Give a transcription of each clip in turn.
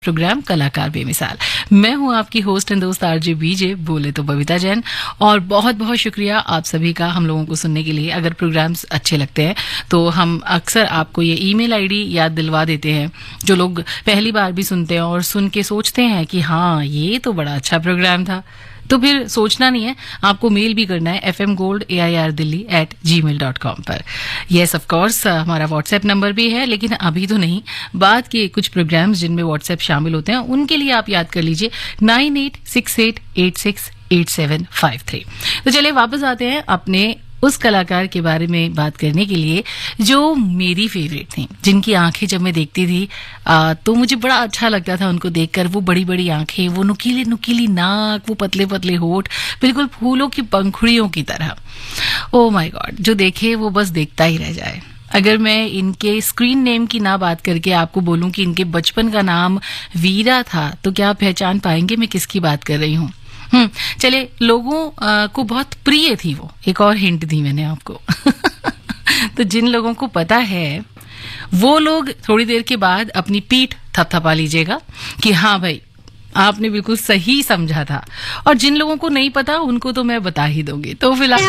Programme कलाकार बेमिसाल। मैं हूं आपकी होस्ट एंड दोस्त आरजे बीजे, बोले तो बबीता जैन। और बहुत बहुत शुक्रिया आप सभी का हम लोगों को सुनने के लिए। अगर प्रोग्राम्स अच्छे लगते हैं तो हम अक्सर आपको ये ईमेल आईडी याद दिलवा देते हैं। जो लोग पहली बार भी सुनते हैं और सुन के सोचते हैं कि हाँ ये तो बड़ा अच्छा प्रोग्राम था, तो फिर सोचना नहीं है, आपको मेल भी करना है fmgoldAIRdelhi@gmail.com पर। यस ऑफ कोर्स हमारा व्हाट्सएप नंबर भी है, लेकिन अभी तो नहीं, बाद के कुछ प्रोग्राम्स जिनमें व्हाट्सएप शामिल होते हैं उनके लिए आप याद कर लीजिए 9868868753। तो चलिए वापस आते हैं अपने उस कलाकार के बारे में बात करने के लिए जो मेरी फेवरेट थी, जिनकी आंखें जब मैं देखती थी तो मुझे बड़ा अच्छा लगता था उनको देखकर। वो बड़ी बड़ी आंखें, वो नुकीली नुकीली नाक, वो पतले पतले होठ, बिल्कुल फूलों की पंखुड़ियों की तरह। ओ माय गॉड, जो देखे वो बस देखता ही रह जाए। अगर मैं इनके स्क्रीन नेम की ना बात करके आपको बोलूं कि इनके बचपन का नाम वीरा था, तो क्या आप पहचान पाएंगे मैं किसकी बात कर रही हूँ? चलिए, लोगों को बहुत प्रिय थी वो। एक और हिंट दी मैंने आपको। तो जिन लोगों को पता है वो लोग थोड़ी देर के बाद अपनी पीठ थपथपा लीजिएगा कि हाँ भाई आपने बिल्कुल सही समझा था। और जिन लोगों को नहीं पता उनको तो मैं बता ही दूंगी। तो फिलहाल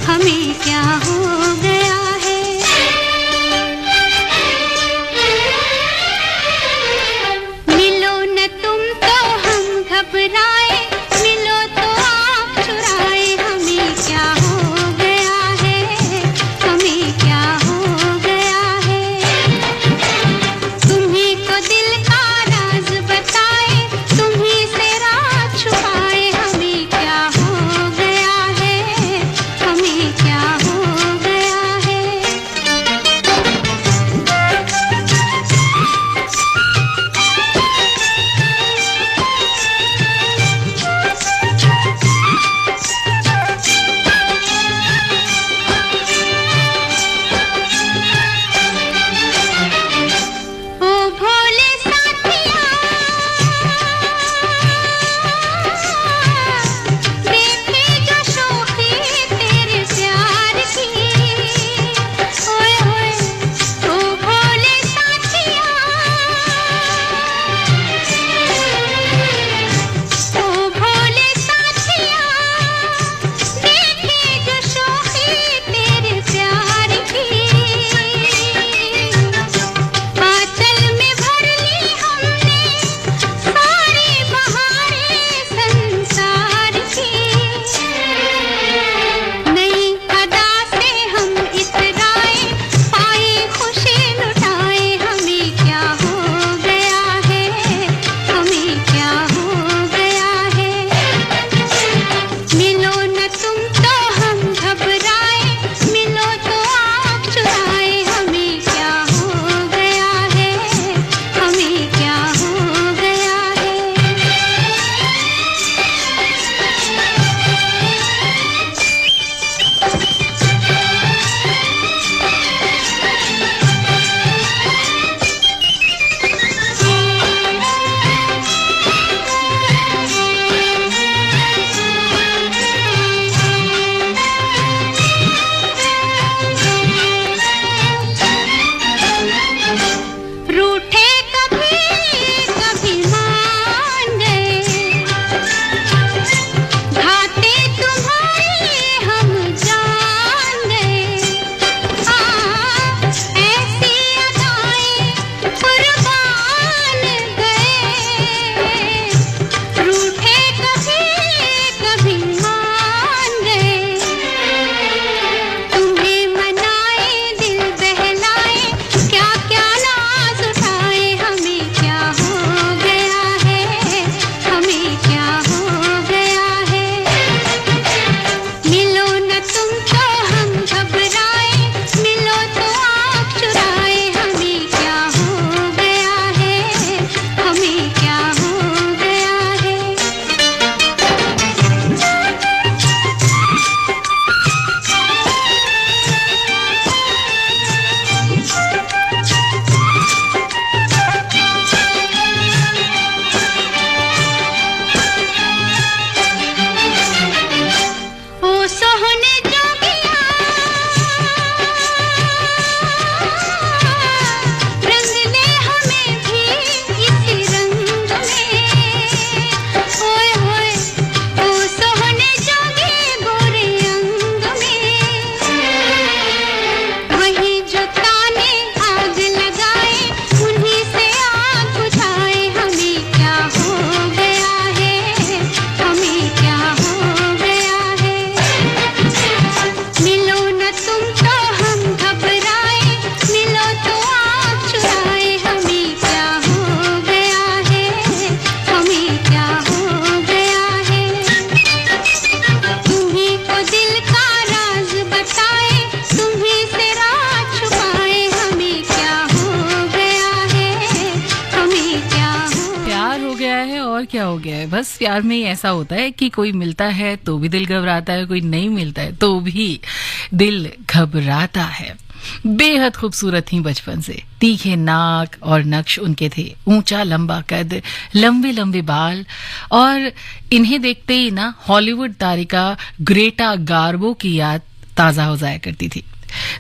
हमें क्या हो गया है, मिलो न तुम तो हम घबराए, मिलो तो आप चुराए, हमें क्या हो गया है, हमें क्या हो गया है, तुम्ही को दिल का राज बताए, तुम्ही से राज छुपाए, हमें क्या हो गया है, हमें क्या हो गया है। गया है और क्या हो गया है। बस प्यार में ही ऐसा होता है कि कोई मिलता है तो भी दिल घबराता है, कोई नहीं मिलता है तो भी दिल घबराता है। बेहद खूबसूरत थी बचपन से, तीखे नाक और नक्श उनके थे, ऊंचा लंबा कद, लंबे लंबे बाल, और इन्हें देखते ही ना हॉलीवुड तारिका ग्रेटा गार्बो की याद ताजा हो जाया करती थी।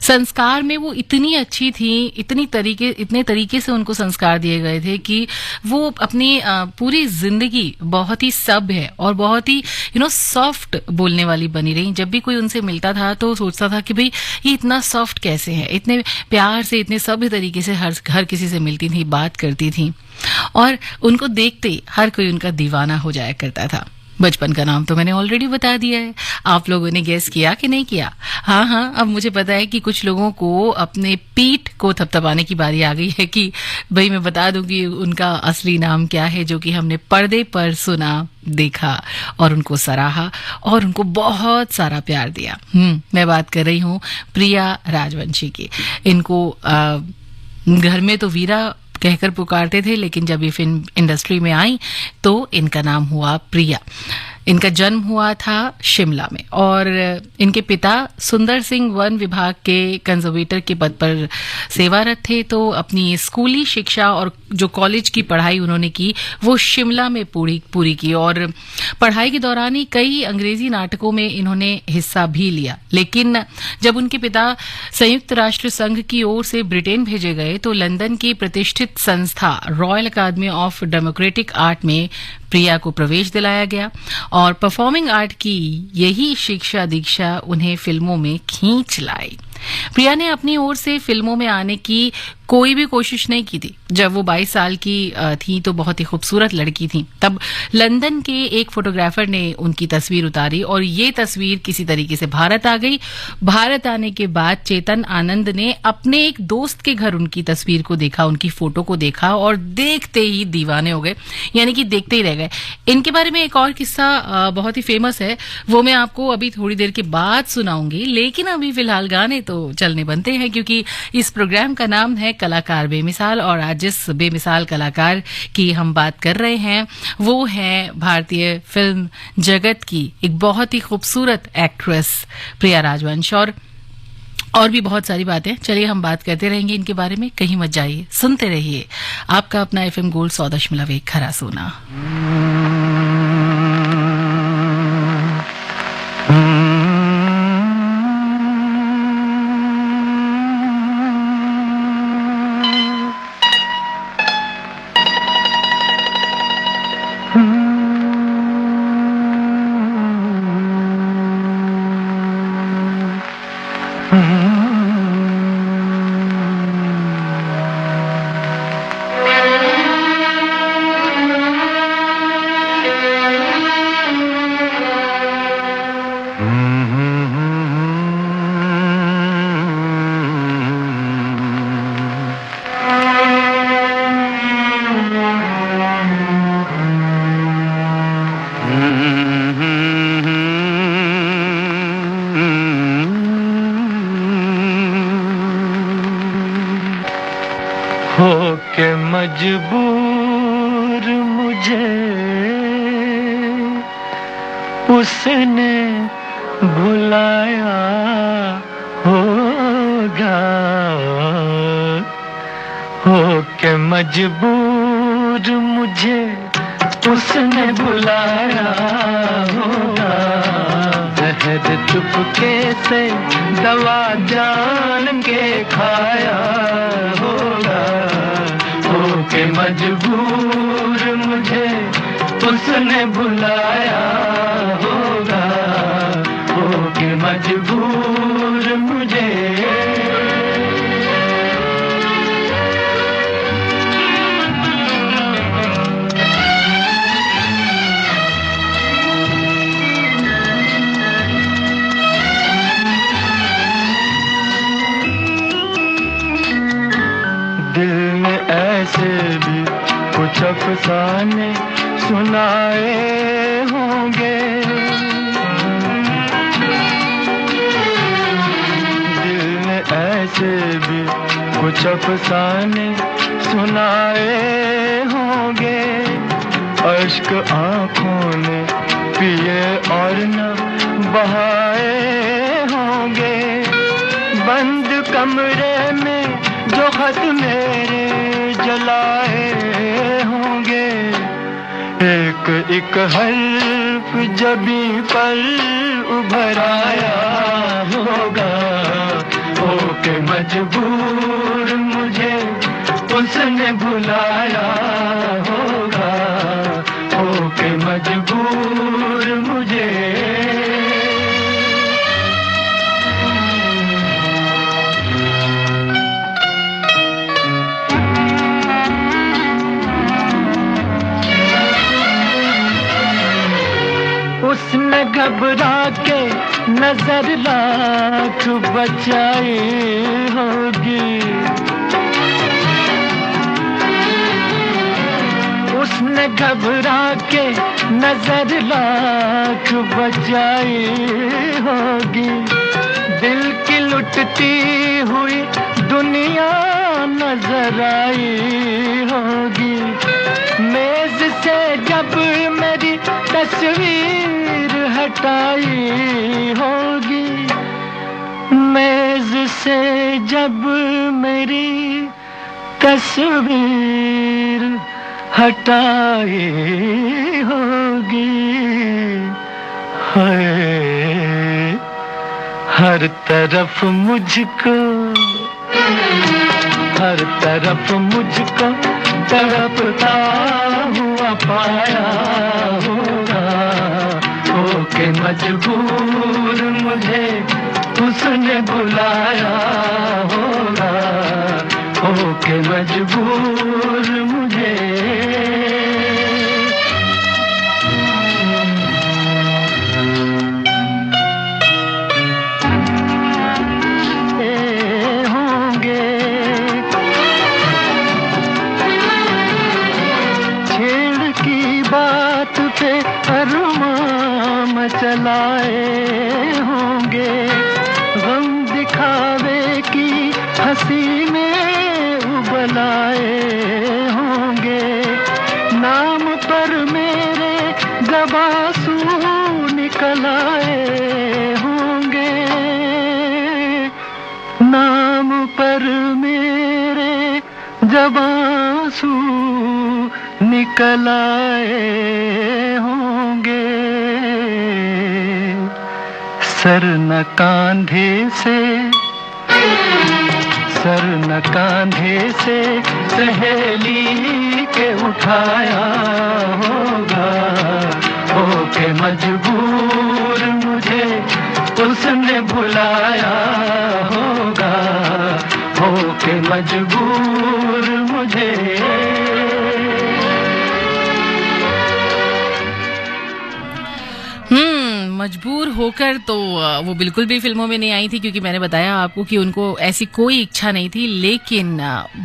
संस्कार में वो इतनी अच्छी थी, इतने तरीके से उनको संस्कार दिए गए थे कि वो अपनी पूरी जिंदगी बहुत ही सभ्य और बहुत ही सॉफ्ट बोलने वाली बनी रही। जब भी कोई उनसे मिलता था तो सोचता था कि भाई ये इतना सॉफ्ट कैसे है, इतने प्यार से, इतने सभ्य तरीके से हर किसी से मिलती थी, बात करती थी, और उनको देखते ही हर कोई उनका दीवाना हो जाया करता था। बचपन का नाम तो मैंने ऑलरेडी बता दिया है, आप लोगों ने गेस किया कि नहीं किया? हाँ, अब मुझे पता है कि कुछ लोगों को अपने पीठ को थपथपाने की बारी आ गई है कि भाई मैं बता दूं कि उनका असली नाम क्या है, जो कि हमने पर्दे पर सुना, देखा और उनको सराहा और उनको बहुत सारा प्यार दिया। मैं बात कर रही हूँ प्रिया राजवंशी की। इनको घर में तो वीरा कहकर पुकारते थे, लेकिन जब ये फिल्म इंडस्ट्री में आई तो इनका नाम हुआ प्रिया। इनका जन्म हुआ था शिमला में और इनके पिता सुंदर सिंह वन विभाग के कंजर्वेटर के पद पर सेवारत थे। तो अपनी स्कूली शिक्षा और जो कॉलेज की पढ़ाई उन्होंने की वो शिमला में पूरी की, और पढ़ाई के दौरान ही कई अंग्रेजी नाटकों में इन्होंने हिस्सा भी लिया। लेकिन जब उनके पिता संयुक्त राष्ट्र संघ की ओर से ब्रिटेन भेजे गए तो लंदन की प्रतिष्ठित संस्था Royal Academy of Democratic Art में प्रिया को प्रवेश दिलाया गया और परफॉर्मिंग आर्ट की यही शिक्षा दीक्षा उन्हें फिल्मों में खींच लाई। प्रिया ने अपनी ओर से फिल्मों में आने की कोई भी कोशिश नहीं की थी। जब वो 22 साल की थी तो बहुत ही खूबसूरत लड़की थी। तब लंदन के एक फोटोग्राफर ने उनकी तस्वीर उतारी और ये तस्वीर किसी तरीके से भारत आ गई। भारत आने के बाद चेतन आनंद ने अपने एक दोस्त के घर उनकी तस्वीर को देखा, उनकी फोटो को देखा और देखते ही दीवाने हो गए, यानी कि देखते ही रह गए। इनके बारे में एक और किस्सा बहुत ही फेमस है, वो मैं आपको अभी थोड़ी देर के बाद सुनाऊंगी, लेकिन अभी फिलहाल गाने तो चलने बनते हैं क्योंकि इस प्रोग्राम का नाम है कलाकार बेमिसाल, और आज जिस बेमिसाल कलाकार की हम बात कर रहे हैं वो है भारतीय फिल्म जगत की एक बहुत ही खूबसूरत एक्ट्रेस प्रिया राजवंश। और भी बहुत सारी बातें, चलिए हम बात करते रहेंगे इनके बारे में, कहीं मत जाइए, सुनते रहिए आपका अपना FM गोल्ड 100.1 खरा सोना। होके मजबूर मुझे उसने भुलाया होगा, होके मजबूर मुझे उसने भुलाया होगा, जहर चुपके से दवा जान के खाया होगा, होके मजबूर मुझे उसने भुलाया होगा, होके मजबूर मुझे। दिल ने ऐसे भी कुछ अफसाने सुनाए होंगे, दिल ने ऐसे भी कुछ अफसाने सुनाए होंगे, और अश्क आंखों ने पिए और न बहाए होंगे। बंद कमरे में जो खत मेरे जलाए होंगे। एक एक हर्फ जबी पर उभर आया होगा। होके मजबूर मुझे उसने बुलाया होगा। होके मजबूर मुझे। उसने घबरा के नजर लाख बचाई होगी। उसने घबरा के नजर लाख बचाई होगी। दिल की लुटती हुई दुनिया नजर आई होगी। मेज से जब मेरी तस्वीर हटाई होगी। मेज से जब मेरी तस्वीर हटाई होगी। हाय हर तरफ मुझको, हर तरफ मुझको तड़पता हुआ पाया होगा। होके मजबूर मुझे उसने बुलाया होगा। होके मजबूर मुझे। पे अरमान चलाए होंगे। गम दिखावे की हंसी में उबलाए होंगे। नाम पर मेरे जब आंसू निकल आए होंगे। नाम पर मेरे जब आंसू निकल आए होंगे। सर न कांधे से, सर न कांधे से सहेली के उठाया होगा। होके मजबूर मुझे उसने बुलाया होगा। होके मजबूर मुझे। मजबूर होकर तो वो बिल्कुल भी फिल्मों में नहीं आई थी, क्योंकि मैंने बताया आपको कि उनको ऐसी कोई इच्छा नहीं थी। लेकिन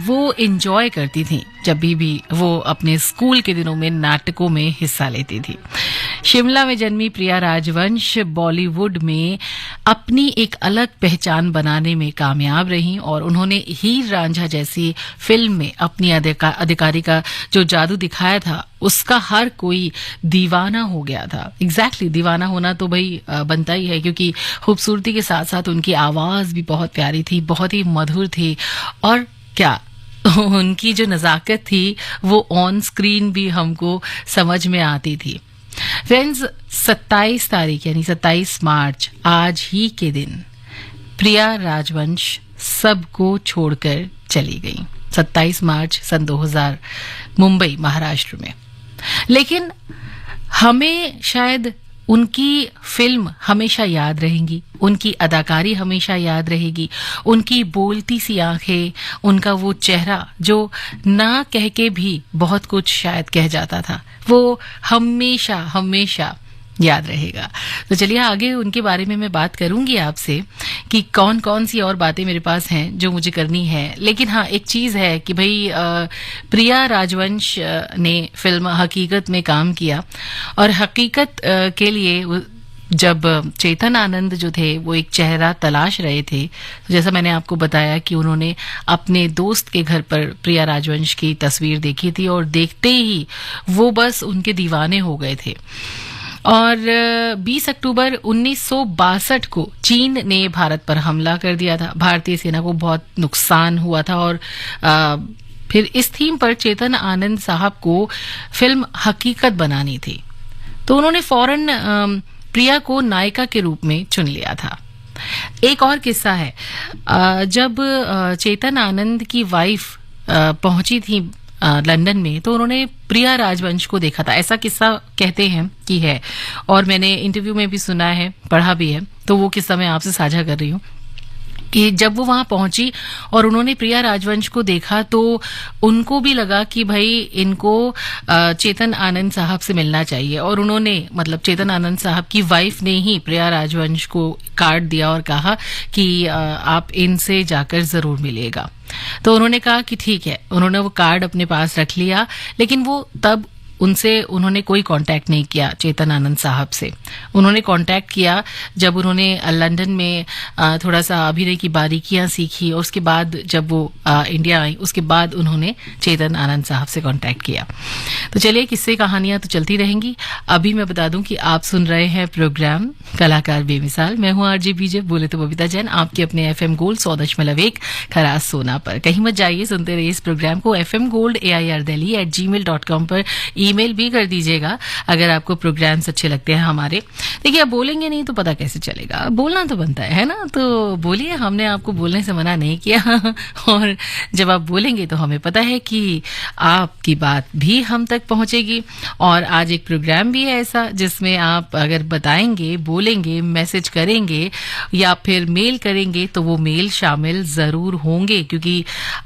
वो एंजॉय करती थी जब भी वो अपने स्कूल के दिनों में नाटकों में हिस्सा लेती थी। शिमला में जन्मी प्रिया राजवंश बॉलीवुड में अपनी एक अलग पहचान बनाने में कामयाब रहीं और उन्होंने हीर रांझा जैसी फिल्म में अपनी अधिकारी का जो जादू दिखाया था उसका हर कोई दीवाना हो गया था। एग्जैक्टली दीवाना होना तो भाई बनता ही है, क्योंकि खूबसूरती के साथ साथ उनकी आवाज भी बहुत प्यारी थी, बहुत ही मधुर थी। और क्या उनकी जो नजाकत थी वो ऑन स्क्रीन भी हमको समझ में आती थी। फ्रेंड्स, 27 तारीख यानी 27 मार्च आज ही के दिन प्रिया राजवंश सबको छोड़कर चली गई। 27 मार्च सन 2000 मुंबई महाराष्ट्र में। लेकिन हमें शायद उनकी फिल्म हमेशा याद रहेंगी, उनकी अदाकारी हमेशा याद रहेगी, उनकी बोलती सी आंखें, उनका वो चेहरा जो ना कह के भी बहुत कुछ शायद कह जाता था, वो हमेशा हमेशा याद रहेगा। तो चलिए आगे उनके बारे में मैं बात करूंगी आपसे कि कौन कौन सी और बातें मेरे पास हैं जो मुझे करनी है। लेकिन हाँ, एक चीज है कि भाई प्रिया राजवंश ने फिल्म हकीकत में काम किया और हकीकत के लिए जब चेतन आनंद जो थे वो एक चेहरा तलाश रहे थे, तो जैसा मैंने आपको बताया कि उन्होंने अपने दोस्त के घर पर प्रिया राजवंश की तस्वीर देखी थी और देखते ही वो बस उनके दीवाने हो गए थे। और 20 अक्टूबर 1962 को चीन ने भारत पर हमला कर दिया था। भारतीय सेना को बहुत नुकसान हुआ था और फिर इस थीम पर चेतन आनंद साहब को फिल्म हकीकत बनानी थी, तो उन्होंने फौरन प्रिया को नायिका के रूप में चुन लिया था। एक और किस्सा है, जब चेतन आनंद की वाइफ पहुंची थी लंदन में, तो उन्होंने प्रिया राजवंश को देखा था। ऐसा किस्सा कहते हैं कि है, और मैंने इंटरव्यू में भी सुना है, पढ़ा भी है, तो वो किस्सा मैं आपसे साझा कर रही हूँ कि जब वो वहां पहुंची और उन्होंने प्रिया राजवंश को देखा तो उनको भी लगा कि भाई इनको चेतन आनंद साहब से मिलना चाहिए, और उन्होंने मतलब चेतन आनंद साहब की वाइफ ने ही प्रिया राजवंश को कार्ड दिया और कहा कि आप इनसे जाकर जरूर मिलिएगा। तो उन्होंने कहा कि ठीक है, उन्होंने वो कार्ड अपने पास रख लिया, लेकिन वो तब उन्होंने कोई कांटेक्ट नहीं किया चेतन आनंद साहब से। उन्होंने कांटेक्ट किया जब उन्होंने लंदन में थोड़ा सा अभिनय की बारीकियां सीखी, और उसके बाद जब वो इंडिया आई, उसके बाद उन्होंने चेतन आनंद साहब से कांटेक्ट किया। तो चलिए, किस्से कहानियां तो चलती रहेंगी। अभी मैं बता दूं कि आप सुन रहे हैं प्रोग्राम कलाकार बेमिसाल। मैं हूं आरजे बीजे, बोले तो बबीता जैन, आपके अपने FM गोल्ड 100.1 खरास सोना पर। कहीं मत जाइए, सुनते रहिए इस प्रोग्राम को। FM गोल्ड AIRdelhi@gmail.com पर ईमेल भी कर दीजिएगा अगर आपको प्रोग्राम्स अच्छे लगते हैं हमारे। देखिए, आप बोलेंगे नहीं तो पता कैसे चलेगा, बोलना तो बनता है ना, तो बोलिए, हमने आपको बोलने से मना नहीं किया और जब आप बोलेंगे तो हमें पता है कि आपकी बात भी हम तक पहुंचेगी। और आज एक प्रोग्राम भी है ऐसा जिसमें आप अगर बताएंगे, बोलेंगे, मैसेज करेंगे या फिर मेल करेंगे तो वो मेल शामिल जरूर होंगे, क्योंकि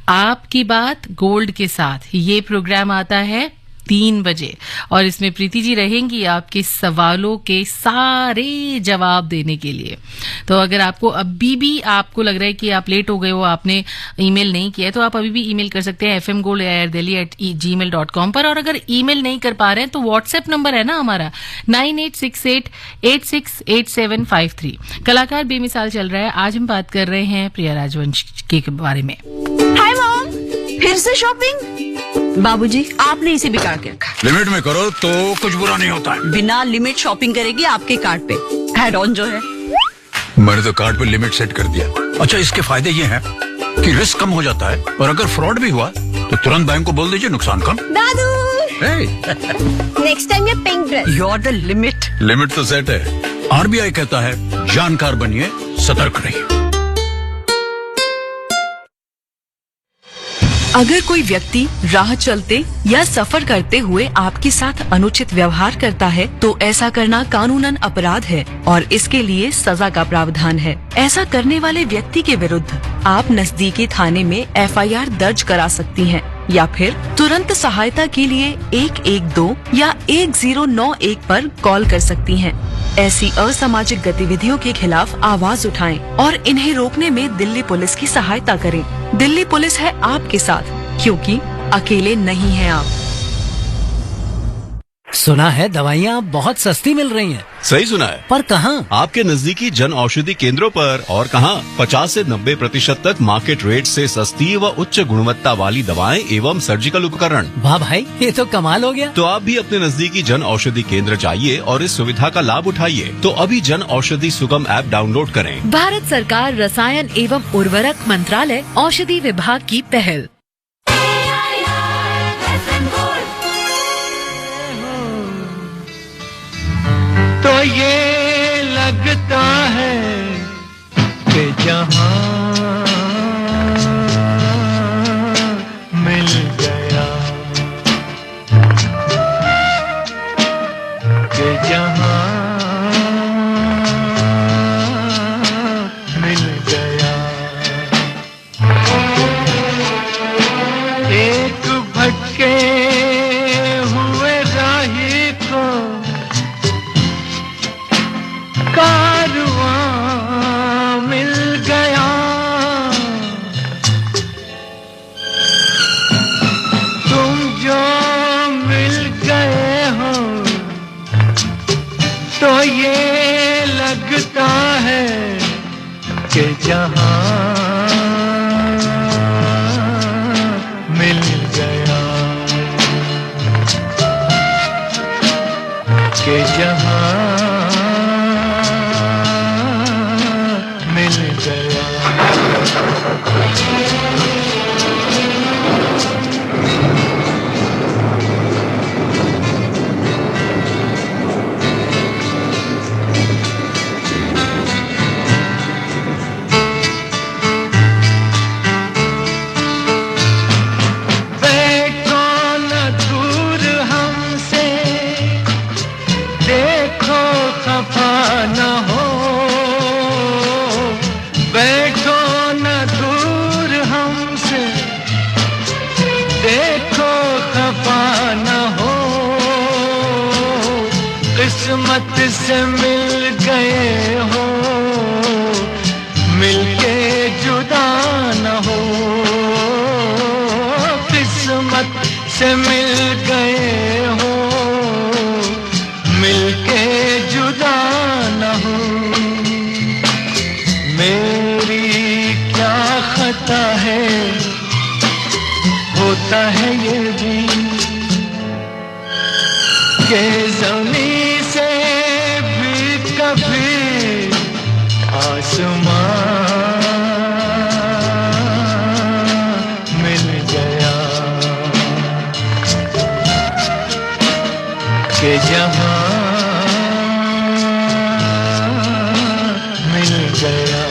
आपकी बात गोल्ड के साथ ये प्रोग्राम आता है 3 बजे, और इसमें प्रीति जी रहेंगी आपके सवालों के सारे जवाब देने के लिए। तो अगर आपको अभी भी आपको लग रहा है कि आप लेट हो गए हो, आपने ईमेल नहीं किया है, तो आप अभी भी ईमेल कर सकते हैं fmgold@gmail.com पर। और अगर ईमेल नहीं कर पा रहे हैं तो व्हाट्सएप नंबर है ना हमारा 9868868753। कलाकार बेमिसाल चल रहा है। आज हम बात कर रहे हैं प्रिया राजवंश के बारे में। हाय मॉम, फिर से शॉपिंग? बाबूजी, आपने इसे बिगाड़ के रखा। लिमिट में करो तो कुछ बुरा नहीं होता है। बिना लिमिट शॉपिंग करेगी आपके कार्ड पे एड ऑन जो है। मैंने तो कार्ड पे लिमिट सेट कर दिया। अच्छा, इसके फायदे ये हैं कि रिस्क कम हो जाता है, और अगर फ्रॉड भी हुआ तो तुरंत बैंक को बोल दीजिए, नुकसान कम। दादू, नेक्स्ट टाइम ये pink dress. You are the limit. Limit तो सेट है। RBI कहता है जानकार बनिए, सतर्क रहिए। अगर कोई व्यक्ति राह चलते या सफर करते हुए आपके साथ अनुचित व्यवहार करता है तो ऐसा करना कानूनन अपराध है और इसके लिए सजा का प्रावधान है। ऐसा करने वाले व्यक्ति के विरुद्ध आप नजदीकी थाने में FIR दर्ज करा सकती हैं या फिर तुरंत सहायता के लिए 112 या 1091 पर कॉल कर सकती हैं। ऐसी असामाजिक गतिविधियों के खिलाफ आवाज उठाएं और इन्हें रोकने में दिल्ली पुलिस की सहायता करें। दिल्ली पुलिस है आपके साथ, क्योंकि अकेले नहीं हैं आप। सुना है दवाइयाँ बहुत सस्ती मिल रही हैं। सही सुना है, पर कहाँ? आपके नजदीकी जन औषधि केंद्रों पर। और कहाँ? 50 से 90% तक मार्केट रेट से सस्ती व उच्च गुणवत्ता वाली दवाएं एवं सर्जिकल उपकरण। वाह भाई, ये तो कमाल हो गया। तो आप भी अपने नजदीकी जन औषधि केंद्र जाइए और इस सुविधा का लाभ उठाइए। तो अभी जन औषधि सुगम ऐप डाउनलोड करें। भारत सरकार रसायन एवं उर्वरक मंत्रालय औषधि विभाग की पहल। तो ये लगता है कि जहां मिल गया, कि जहां मिल गया, एक भटके हुए राही को कारवां मिल गया, तुम जो मिल गए हो जहां मिल गया, के जहां मिल गया। किस्मत से मिल गए हो, मिलके जुदा न हो। किस्मत से मिल गए हो, मिलके जुदा न हो। मेरी क्या खता है, होता है ये भी के ज़मीन कभी आसमां मिल गया, के जहां मिल गया।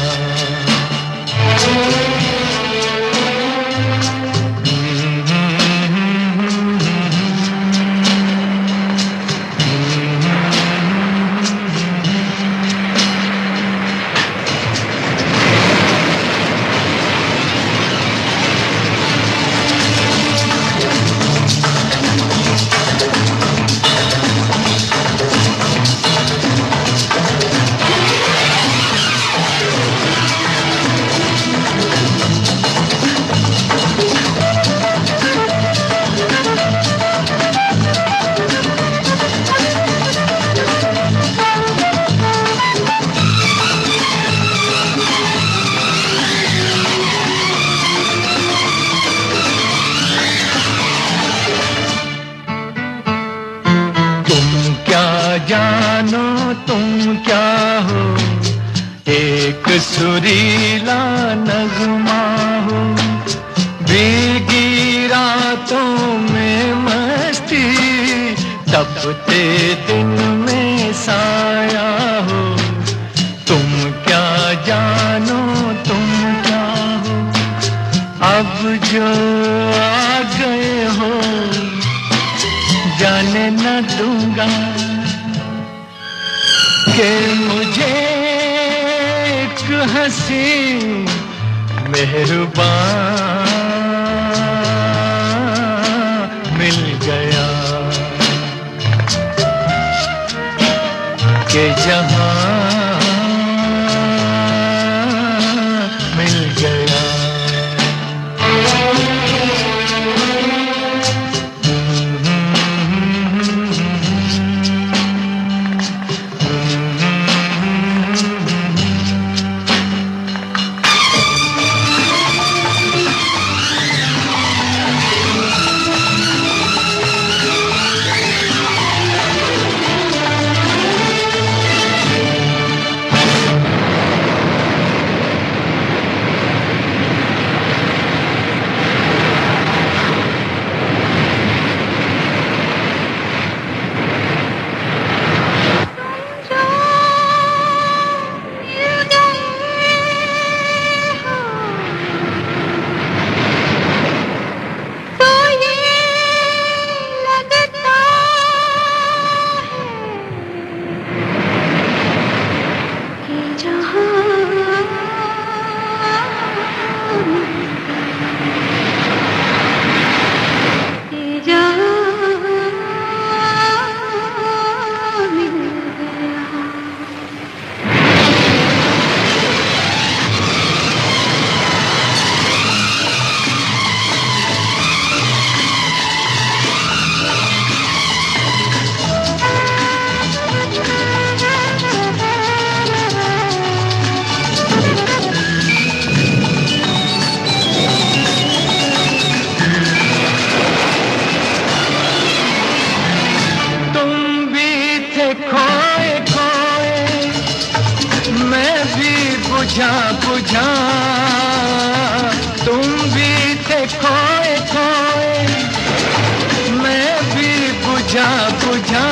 जानो तुम क्या हो, एक सुरीला नगमा हो। भीगी रातों में मस्ती, तपते दिन में साया हो। तुम क्या जानो तुम क्या हो, अब जो आ गए हो जाने न दूंगा कि मुझे एक हंसी मेहरबान मिल गया, कि जहां मिल गया। बुझा बुझा तुम भी थे खोए खोए, मैं भी बुझा बुझा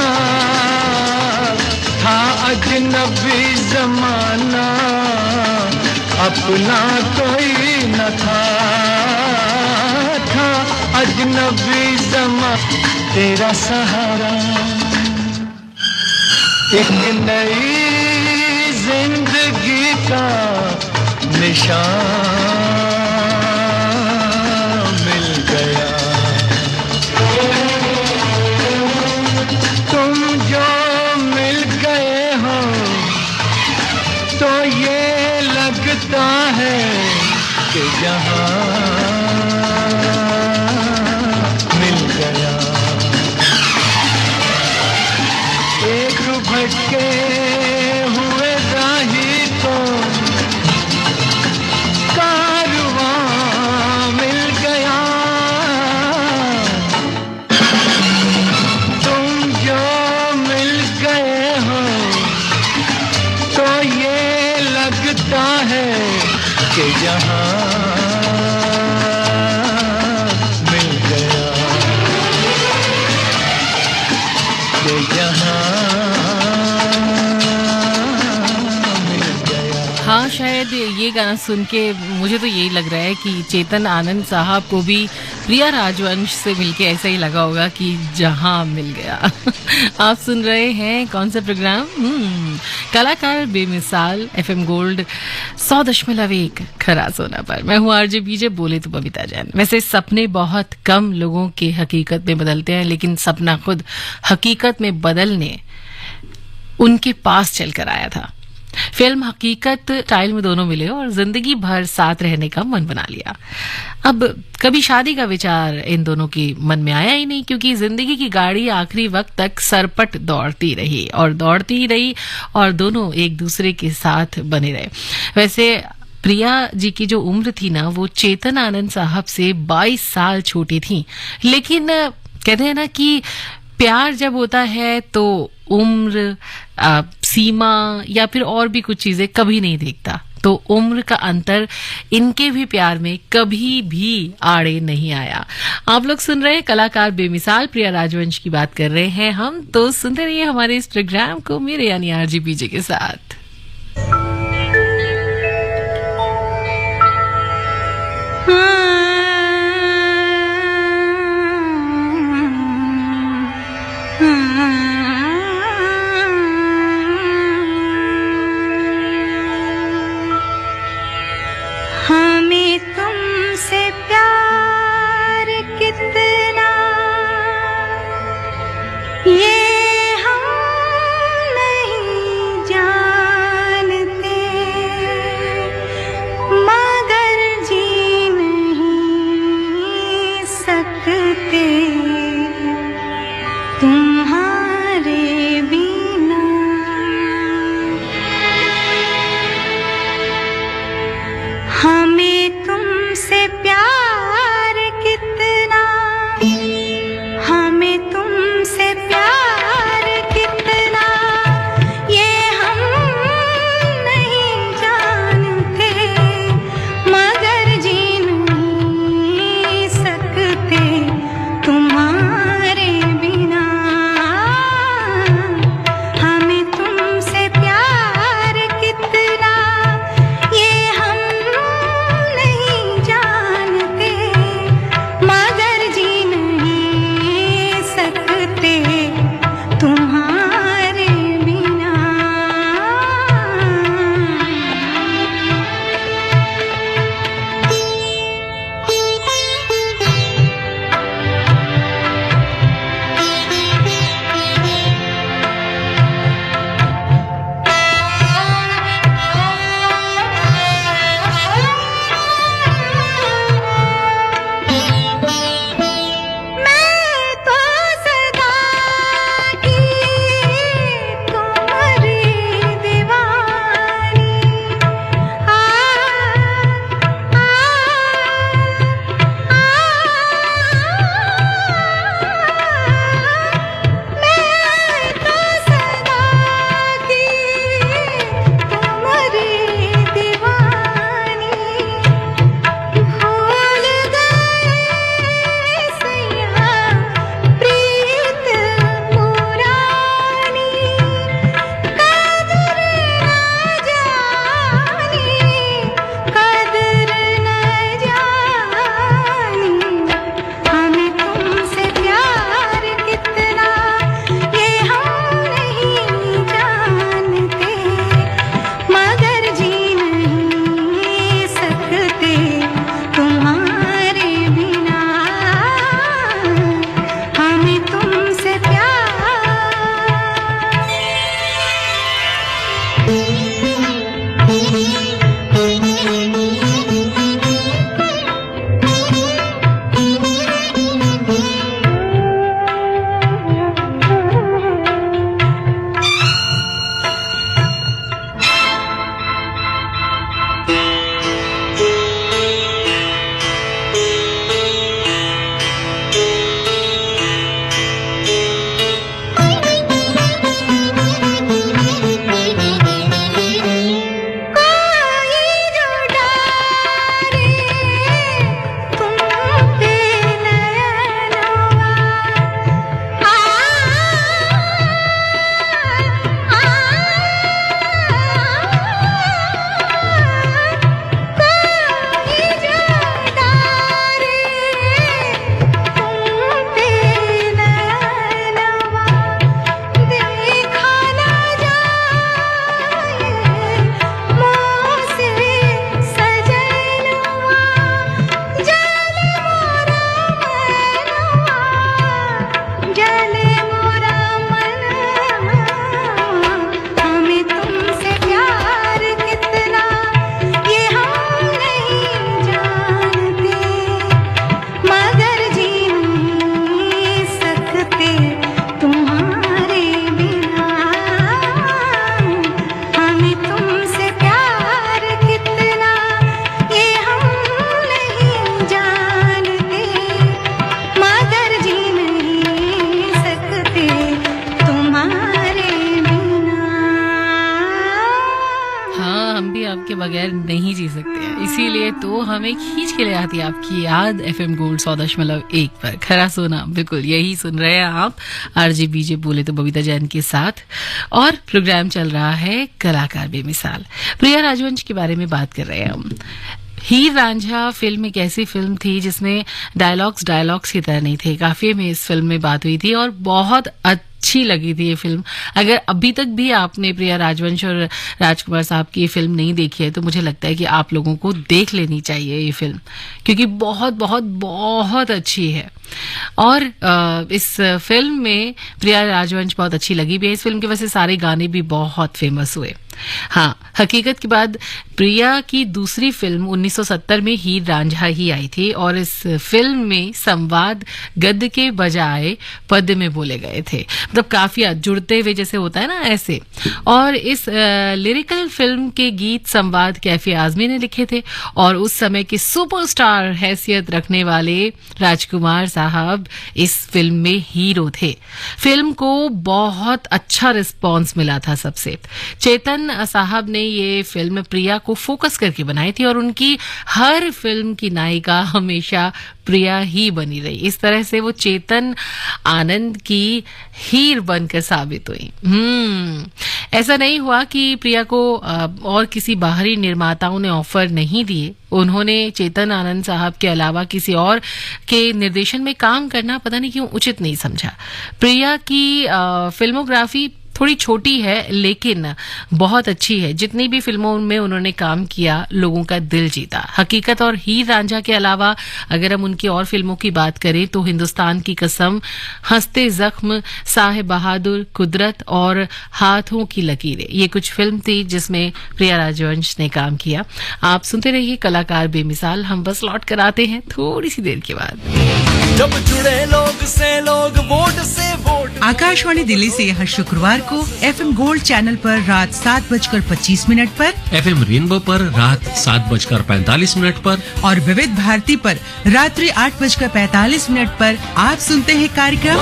था अजनबी जमाना, अपना कोई न था अजनबी जमाना। तेरा सहारा एक नई जिंदगी का निशान मिल गया। तुम जो मिल गए हो तो ये लगता है कि जहां मिल गया। एक भटके हुए राही को कारवां मिल गया। तुम जो मिल गए हो तो ये लगता है कि जहां मिल गया, कि जहां हाँ, शायद ये गाना सुन के मुझे तो यही लग रहा है कि चेतन आनंद साहब को भी प्रिया राजवंश से मिलके ऐसा ही लगा होगा कि जहां मिल गया। आप सुन रहे हैं कौन सा प्रोग्राम? कलाकार बेमिसाल, FM गोल्ड 100.1 खरा सोना पर। मैं हूँ आरजे बीजे, बोले तो बबीता जैन। वैसे सपने बहुत कम लोगों के हकीकत में बदलते हैं, लेकिन सपना खुद हकीकत में बदलने उनके पास चलकर आया था। फिल्म हकीकत स्टाइल में दोनों मिले और जिंदगी भर साथ रहने का मन बना लिया। अब कभी शादी का विचार इन दोनों के मन में आया ही नहीं, क्योंकि जिंदगी की गाड़ी आखिरी वक्त तक सरपट दौड़ती रही और दोनों एक दूसरे के साथ बने रहे। वैसे प्रिया जी की जो उम्र थी ना, वो चेतन आनंद साहब से 22 साल छोटी थी। लेकिन कहते हैं ना कि प्यार जब होता है तो उम्र, सीमा या फिर और भी कुछ चीजें कभी नहीं देखता। तो उम्र का अंतर इनके भी प्यार में कभी भी आड़े नहीं आया। आप लोग सुन रहे हैं कलाकार बेमिसाल, प्रिया राजवंश की बात कर रहे हैं हम। तो सुनते रहिए हमारे इस प्रोग्राम को मेरे यानी आरजे बीजे के साथ। हमें तुमसे प्यार कितना ये हम नहीं जानते, मगर जी नहीं बगैर नहीं जी सकते हैं, इसीलिए तो हमें खींच के ले आती है आपकी याद FM गोल्ड 100.1 पर। खरा सोना, बिल्कुल यही सुन रहे हैं आप। RJ BJ बोले तो बबीता जैन के साथ, और प्रोग्राम चल रहा है कलाकार बेमिसाल। प्रिया राजवंश के बारे में बात कर रहे हैं हम। हीर रांझा फिल्म एक ऐसी फिल्म थी जिसमें डायलॉग्स की तरह नहीं थे। काफी में इस फिल्म में बात हुई थी और बहुत अच्छी लगी थी ये फिल्म। अगर अभी तक भी आपने प्रिया राजवंश और राजकुमार साहब की ये फिल्म नहीं देखी है तो मुझे लगता है कि आप लोगों को देख लेनी चाहिए ये फिल्म, क्योंकि बहुत बहुत बहुत अच्छी है। और इस फिल्म में प्रिया राजवंश बहुत अच्छी लगी भी है। इस फिल्म के वैसे सारे गाने भी बहुत फेमस हुए। हाँ, हकीकत के बाद प्रिया की दूसरी फिल्म 1970 में हीर रांझा ही आई थी, और इस फिल्म में संवाद गद्य के बजाय पद्य में बोले गए थे, मतलब काफी जुड़ते हुए जैसे होता है ना, ऐसे। और इस लिरिकल फिल्म के गीत संवाद कैफी आजमी ने लिखे थे, और उस समय के सुपरस्टार हैसियत रखने वाले राजकुमार साहब इस फिल्म में हीरो थे। फिल्म को बहुत अच्छा रिस्पॉन्स मिला था सबसे। चेतन साहब ने ये फिल्म प्रिया को फोकस करके बनाई थी, और उनकी हर फिल्म की नायिका हमेशा प्रिया ही बनी रही। इस तरह से वो चेतन आनंद की हीर बनकर साबित हुई। ऐसा नहीं हुआ कि प्रिया को और किसी बाहरी निर्माताओं ने ऑफर नहीं दिए। उन्होंने चेतन आनंद साहब के अलावा किसी और के निर्देशन में काम करना पता नहीं क्यों उचित नहीं समझा। प्रिया की फिल्मोग्राफी थोड़ी छोटी है लेकिन बहुत अच्छी है। जितनी भी फिल्मों में उन्होंने काम किया, लोगों का दिल जीता। हकीकत और हीर रांझा के अलावा अगर हम उनकी और फिल्मों की बात करें तो हिंदुस्तान की कसम, हंसते जख्म, साहिब बहादुर, कुदरत और हाथों की लकीरें, ये कुछ फिल्म थी जिसमें प्रिया राजवंश ने काम किया। आप सुनते रहिए कलाकार बेमिसाल। हम बस लौट कर आते हैं थोड़ी सी देर के बाद। जब जुड़े लोग से लोग, वोट से वोट। आकाशवाणी दिल्ली से हर शुक्रवार को FM गोल्ड चैनल पर रात 7:25 पर, FM रेनबो पर रात 7:45 पर, और विविध भारती पर रात्रि 8:45 पर आप सुनते हैं कार्यक्रम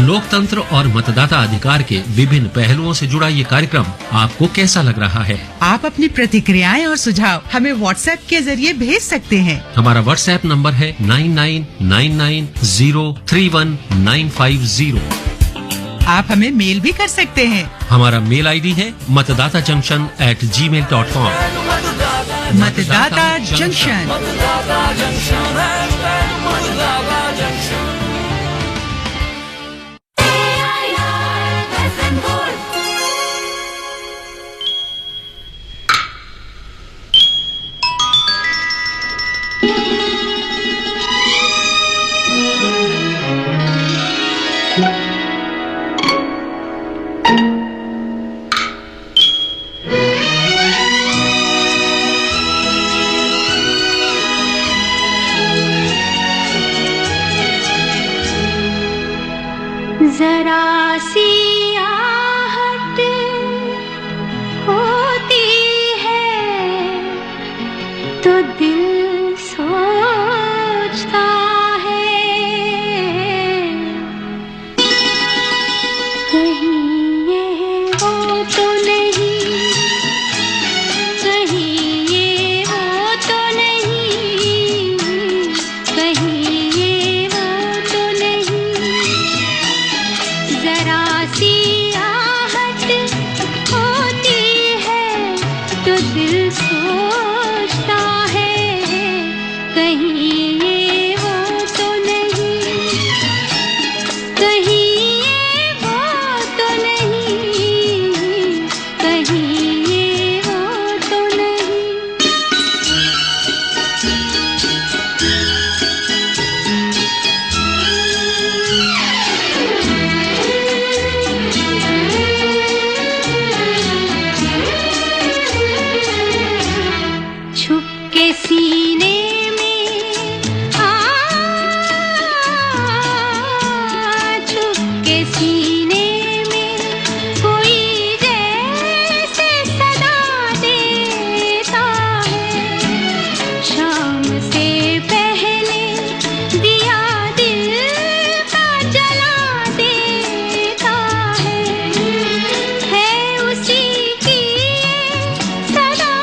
लोकतंत्र और मतदाता अधिकार के विभिन्न पहलुओं से जुड़ा ये कार्यक्रम आपको कैसा लग रहा है? आप अपनी प्रतिक्रियाएं और सुझाव हमें WhatsApp के जरिए भेज सकते हैं। हमारा WhatsApp नंबर है 9999031950। आप हमें मेल भी कर सकते हैं। हमारा मेल ID है मतदाताजंक्शन@gmail.com। मतदाता जंक्शन। जरा सी आहट होती है तो दिल सोचता है, कहीं ये वो तो नहीं, कहीं ये वो तो नहीं, कहीं ये वो तो नहीं। जरा सी आहट होती है तो दिल सोचता है, कहीं ये वो तो नहीं, कहीं ये वो तो नहीं, कहीं ये वो तो नहीं। छुप के सीने में छुप के सीने में कोई जैसे सदा देता है, शाम से पहले दिया दिल का जला देता है उसी की सदा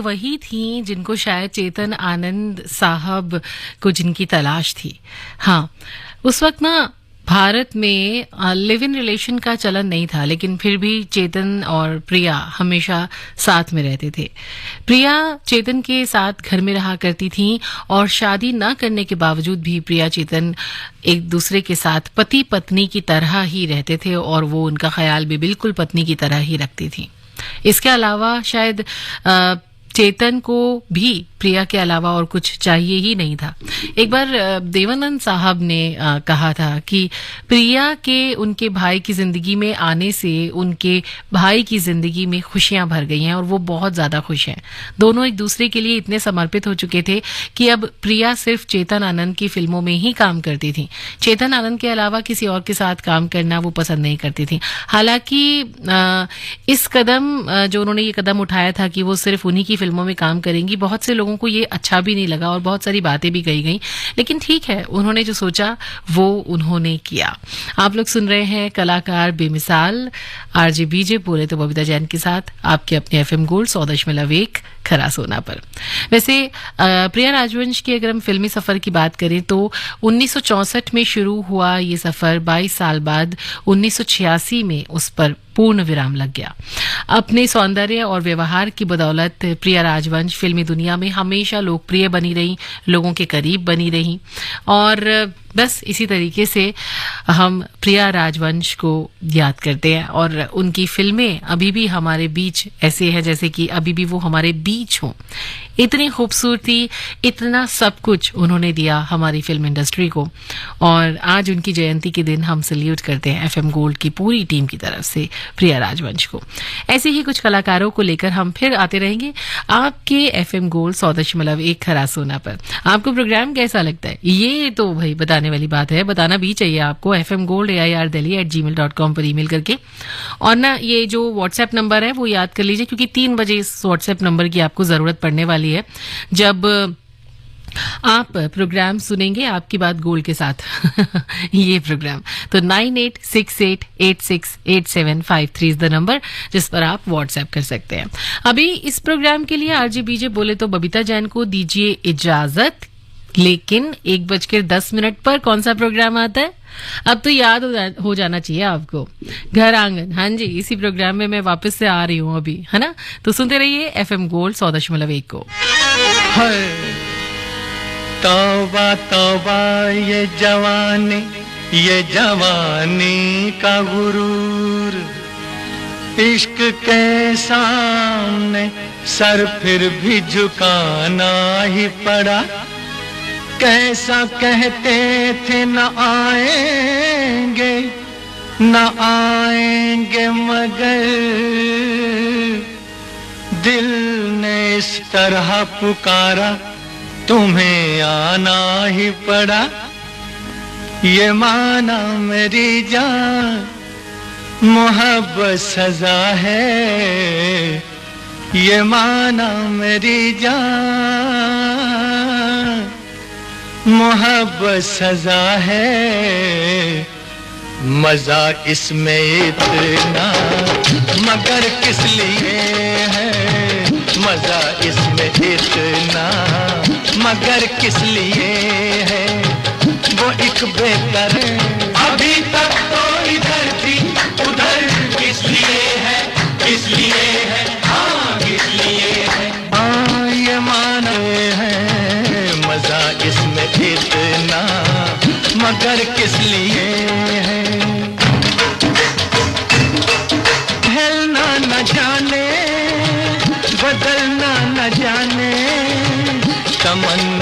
वही थी जिनको शायद चेतन आनंद साहब को जिनकी तलाश थी। हाँ, उस वक्त ना भारत में लिव इन रिलेशन का चलन नहीं था, लेकिन फिर भी चेतन और प्रिया हमेशा साथ में रहते थे। प्रिया चेतन के साथ घर में रहा करती थी और शादी न करने के बावजूद भी प्रिया चेतन एक दूसरे के साथ पति पत्नी की तरह ही रहते थे और वो उनका ख्याल भी बिल्कुल पत्नी की तरह ही रखती थी। इसके अलावा शायद चेतन को भी प्रिया के अलावा और कुछ चाहिए ही नहीं था। एक बार देवानंद साहब ने कहा था कि प्रिया के उनके भाई की जिंदगी में आने से उनके भाई की जिंदगी में खुशियां भर गई हैं और वो बहुत ज्यादा खुश हैं। दोनों एक दूसरे के लिए इतने समर्पित हो चुके थे कि अब प्रिया सिर्फ चेतन आनंद की फिल्मों में ही काम करती थी। चेतन आनंद के अलावा किसी और के साथ काम करना वो पसंद नहीं करती थी। हालांकि इस कदम जो उन्होंने ये कदम उठाया था कि वो सिर्फ उन्हीं की फिल्मों में काम करेंगी, बहुत से लोगों को ये अच्छा भी नहीं लगा और बहुत सारी बातें भी कही गई, लेकिन ठीक है, उन्होंने जो सोचा वो उन्होंने किया। आप लोग सुन रहे हैं कलाकार बेमिसाल, आरजे बीजे बोले तो बबीता जैन के साथ आपके अपने एफएम गोल्ड 100.1 खरा सोना पर। वैसे प्रिया राजवंश की अगर हम फिल्मी सफर की बात करें तो 1964 में शुरू हुआ ये सफर 22 साल बाद 1986 में उस पर पूर्ण विराम लग गया। अपने सौंदर्य और व्यवहार की बदौलत प्रिया राजवंश फिल्मी दुनिया में हमेशा लोकप्रिय बनी रही, लोगों के करीब बनी रही और बस इसी तरीके से हम प्रिया राजवंश को याद करते हैं और उनकी फिल्में अभी भी हमारे बीच ऐसे हैं जैसे कि अभी भी वो हमारे बीच हों। इतनी खूबसूरती, इतना सब कुछ उन्होंने दिया हमारी फिल्म इंडस्ट्री को और आज उनकी जयंती के दिन हम सल्यूट करते हैं एफएम गोल्ड की पूरी टीम की तरफ से प्रिया राजवंश को। ऐसे ही कुछ कलाकारों को लेकर हम फिर आते रहेंगे आपके एफएम गोल्ड 100.1 खरा सोना पर। आपको प्रोग्राम कैसा लगता है ये तो भाई बताने वाली बात है, बताना भी चाहिए आपको fmgold@airdelhi@gmail.com पर ईमेल करके। और ना ये जो व्हाट्सएप नंबर है वो याद कर लीजिए क्योंकि 3 बजे इस व्हाट्सएप नंबर की आपको जरूरत पड़ने वाली है जब आप प्रोग्राम सुनेंगे आपकी बात गोल्ड के साथ ये प्रोग्राम। तो 9868868753 इज द नंबर जिस पर आप व्हाट्सएप कर सकते हैं। अभी इस प्रोग्राम के लिए आरजे बीजे बोले तो बबीता जैन को दीजिए इजाजत, लेकिन 1:10 पर कौन सा प्रोग्राम आता है अब तो याद हो जाना चाहिए आपको, घर आंगन। हाँ जी, इसी प्रोग्राम में मैं वापस से आ रही हूँ अभी, है ना। तो सुनते रहिए एफएम गोल्ड 100.1 को। तौबा तौबा ये जवानी का गुरूर, इश्क के सामने सर फिर भी झुकाना ही पड़ा। कैसा कहते थे न आएंगे मगर दिल ने इस तरह पुकारा, तुम्हें आना ही पड़ा। ये माना मेरी जान मोहब्बत सजा है, ये माना मेरी जान मोहब्बत सजा है। मजा इसमें इतना मगर किस लिए है, मजा इसमें इतना मगर किस लिए है। वो एक बेहतर अभी तक तो इधर थी उधर किस लिए है, किस लिए है, हाँ किस लिए है। हाँ ये माने हैं मजा इसमें इतना मगर किस लिए है। हिलना न जाने बदलना न जाने तमन्ना